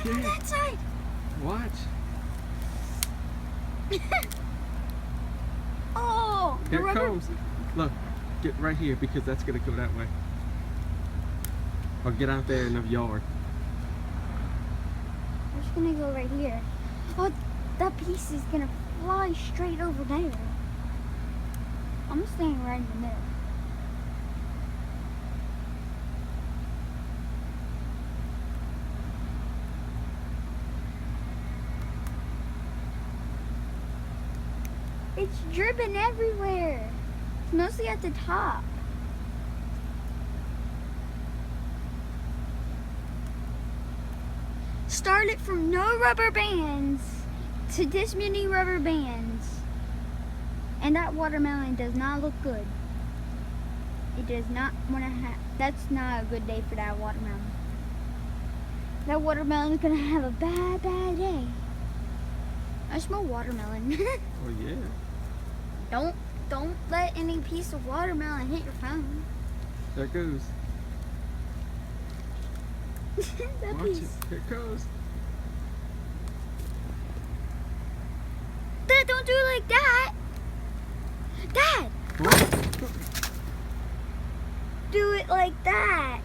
Go Yeah. that side. Watch. Oh, the Here it rubber. comes. Look, get right here because that's gonna go that way. Or get out there in the yard. I'm just gonna go right here. Oh, that piece is gonna fly straight over there. I'm staying right in the middle. It's dripping everywhere. It's mostly at the top. Started from no rubber bands to this many rubber bands. And that watermelon does not look good. It does not want to have, that's not a good day for that watermelon. That watermelon is going to have a bad, bad day. I smell watermelon. Oh yeah. Don't let any piece of watermelon hit your phone. There it goes. That Watch it. piece. Here it goes. Dad, don't do it like that. Dad, What? do it like that.